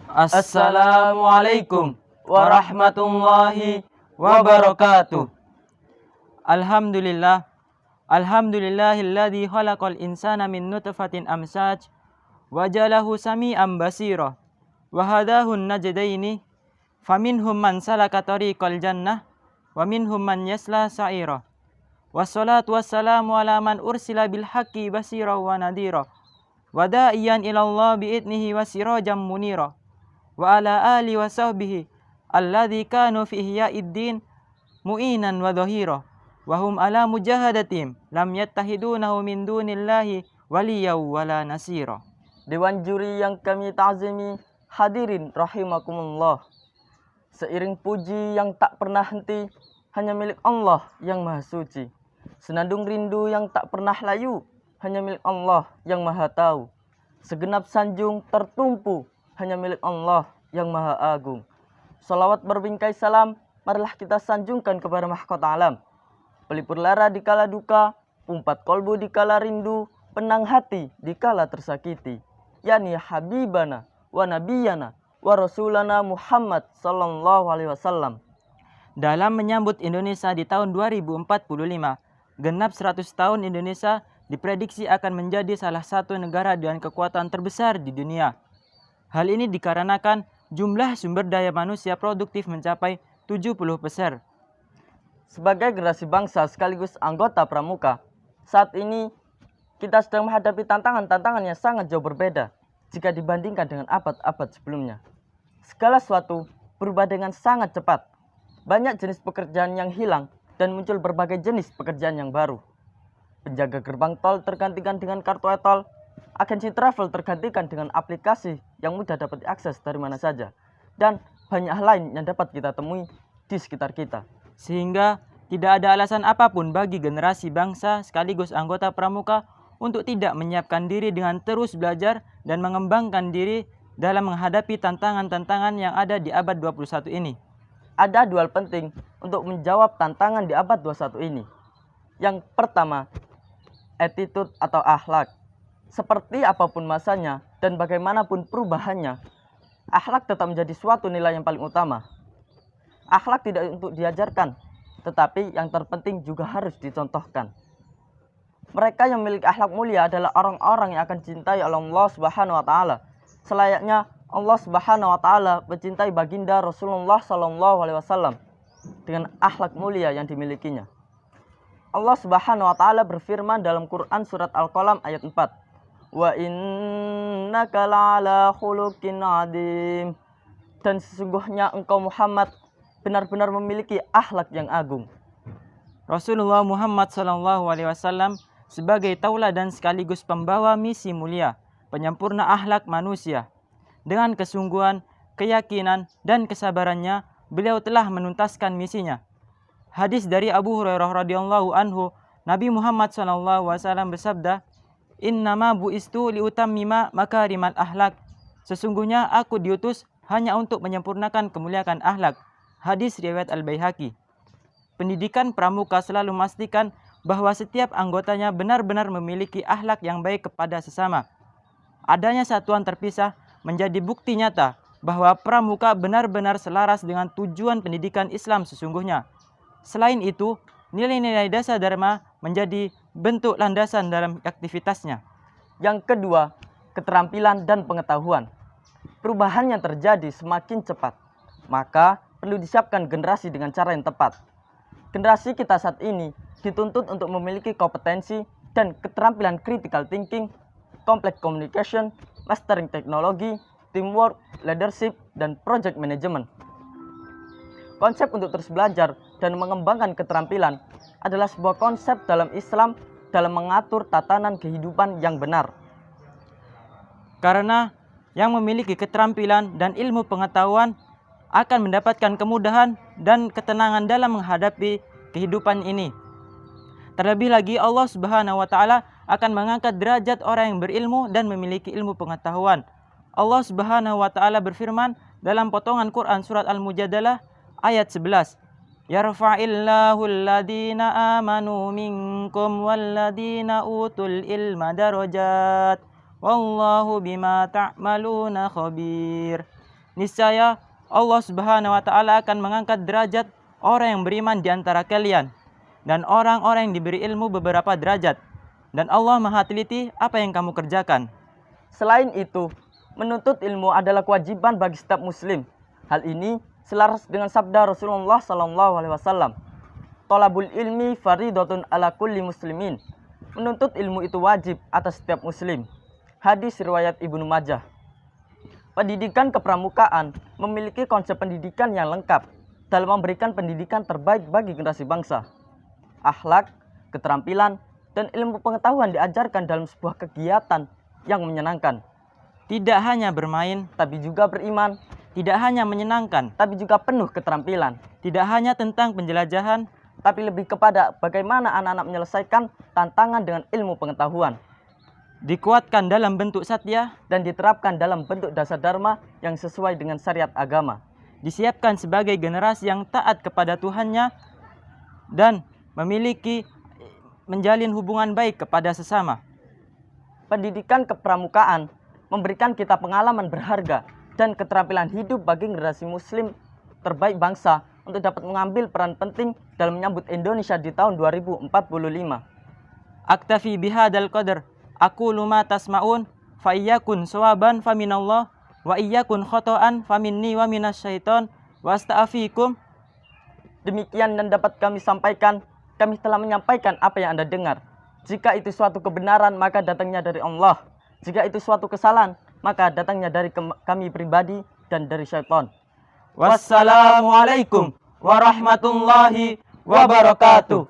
Assalamualaikum warahmatullahi wabarakatuh. Alhamdulillah. Alhamdulillahilladzi khalaqal insana min nutfatin amsaj wa jalahu sami'an basira wa hadahu najdaini faminhum man salaka tariqal jannah wa minhum man yasla sa'ira. Wassalatu wassalamu ala man ursila bil haqqi basira wa nadira wa da'iyan ilallah bi'idnihi wa sirajan munira wa ala ali wa sahbihi alladzi kanu fi ihya'iddin mu'inan wa dhahira wa hum ala mujahadatim lam yattahidunahu min dunillahi waliyaw wala nasira. Dewan juri yang kami ta'zimi, hadirin rahimakumullah. Seiring puji yang tak pernah henti hanya milik Allah yang Maha Suci. Senandung rindu yang tak pernah layu hanya milik Allah yang Maha Tahu. Segenap sanjung tertumpu hanya milik Allah yang Maha Agung. Salawat berbingkai salam, marilah kita sanjungkan kepada mahkota alam. Pelipur lara di kala duka, umpat kolbu di kala rindu, penang hati di kala tersakiti. Yani habibana wa nabiyana wa rasulana Muhammad sallallahu alaihi wasallam. Dalam menyambut Indonesia di tahun 2045, genap 100 tahun Indonesia diprediksi akan menjadi salah satu negara dengan kekuatan terbesar di dunia. Hal ini dikarenakan jumlah sumber daya manusia produktif mencapai 70%. Sebagai generasi bangsa sekaligus anggota pramuka, saat ini kita sedang menghadapi tantangan-tantangan yang sangat jauh berbeda jika dibandingkan dengan abad-abad sebelumnya. Segala sesuatu berubah dengan sangat cepat. Banyak jenis pekerjaan yang hilang dan muncul berbagai jenis pekerjaan yang baru. Penjaga gerbang tol tergantikan dengan kartu e-tol, agensi travel tergantikan dengan aplikasi yang mudah dapat diakses dari mana saja, dan banyak hal lain yang dapat kita temui di sekitar kita. Sehingga tidak ada alasan apapun bagi generasi bangsa sekaligus anggota pramuka untuk tidak menyiapkan diri dengan terus belajar dan mengembangkan diri dalam menghadapi tantangan-tantangan yang ada di abad 21 ini. Ada dua hal penting untuk menjawab tantangan di abad 21 ini. Yang pertama, attitude atau akhlak. Seperti apapun masanya dan bagaimanapun perubahannya, akhlak tetap menjadi suatu nilai yang paling utama. Akhlak tidak untuk diajarkan, tetapi yang terpenting juga harus dicontohkan. Mereka yang memiliki akhlak mulia adalah orang-orang yang akan dicintai oleh Allah Subhanahu wa taala. Selayaknya Allah Subhanahu wa taala mencintai baginda Rasulullah sallallahu alaihi wasallam dengan akhlak mulia yang dimilikinya. Allah Subhanahu wa taala berfirman dalam Quran surat Al-Qalam ayat 4. Wa innaka la'ala khuluqin adim. Dan sesungguhnya engkau Muhammad benar-benar memiliki akhlak yang agung. Rasulullah Muhammad SAW sebagai tauladan sekaligus pembawa misi mulia, penyempurna akhlak manusia. Dengan kesungguhan, keyakinan, dan kesabarannya, beliau telah menuntaskan misinya. Hadis dari Abu Hurairah radhiyallahu anhu, Nabi Muhammad SAW bersabda, "Innama bu'istu liutammima makarimal akhlak." Sesungguhnya aku diutus hanya untuk menyempurnakan kemuliaan akhlak. Hadis riwayat Al-Baihaqi. Pendidikan pramuka selalu memastikan bahwa setiap anggotanya benar-benar memiliki akhlak yang baik kepada sesama. Adanya satuan terpisah menjadi bukti nyata bahwa pramuka benar-benar selaras dengan tujuan pendidikan Islam sesungguhnya. Selain itu, nilai-nilai dasar dharma menjadi bentuk landasan dalam aktivitasnya. Yang kedua, keterampilan dan pengetahuan. Perubahan yang terjadi semakin cepat, maka perlu disiapkan generasi dengan cara yang tepat. Generasi kita saat ini dituntut untuk memiliki kompetensi dan keterampilan critical thinking, complex communication, mastering teknologi, teamwork, leadership, dan project management. Konsep untuk terus belajar dan mengembangkan keterampilan adalah sebuah konsep dalam Islam dalam mengatur tatanan kehidupan yang benar. Karena yang memiliki keterampilan dan ilmu pengetahuan akan mendapatkan kemudahan dan ketenangan dalam menghadapi kehidupan ini. Terlebih lagi Allah Subhanahu wa taala akan mengangkat derajat orang yang berilmu dan memiliki ilmu pengetahuan. Allah Subhanahu wa taala berfirman dalam potongan Quran surat Al-Mujadalah ayat 11. Yarfa'illahu alladhina amanu minkum walladhina utul ilma darajat wallahu bima ta'maluna khabir. niscaya Allah Subhanahu wa taala akan mengangkat derajat orang yang beriman di antara kalian dan orang-orang yang diberi ilmu beberapa derajat, dan Allah Maha teliti apa yang kamu kerjakan. Selain itu, menuntut ilmu adalah kewajiban bagi setiap muslim. Hal ini selaras dengan sabda Rasulullah SAW. Thalabul ilmi fardhatun ala kulli muslimin. Menuntut ilmu itu wajib atas setiap muslim. Hadis riwayat Ibnu Majah. Pendidikan kepramukaan memiliki konsep pendidikan yang lengkap dalam memberikan pendidikan terbaik bagi generasi bangsa. Akhlak, keterampilan, dan ilmu pengetahuan diajarkan dalam sebuah kegiatan yang menyenangkan. Tidak hanya bermain, Tapi juga beriman, tidak hanya menyenangkan, tapi juga penuh keterampilan. tidak hanya tentang penjelajahan, Tapi lebih kepada bagaimana anak-anak menyelesaikan tantangan dengan ilmu pengetahuan. dikuatkan dalam bentuk satya, Dan diterapkan dalam bentuk dasar dharma yang sesuai dengan syariat agama. disiapkan sebagai generasi yang taat kepada Tuhannya dan menjalin hubungan baik kepada sesama. Pendidikan kepramukaan memberikan kita pengalaman berharga dan keterampilan hidup bagi generasi muslim terbaik bangsa untuk dapat mengambil peran penting dalam menyambut Indonesia di tahun 2045. Aktafi bihadal qadar, aqulu ma tasma'un, fa iyyakun sawaban fa minallah, wa iyyakun khata'an fa minni wa minasyaiton, wa asta'afikum. Demikian yang dapat kami sampaikan. Kami telah menyampaikan apa yang Anda dengar. Jika itu suatu kebenaran, maka datangnya dari Allah. Jika itu suatu kesalahan, maka datangnya dari kami pribadi dan dari syaitan. Wassalamualaikum warahmatullahi wabarakatuh.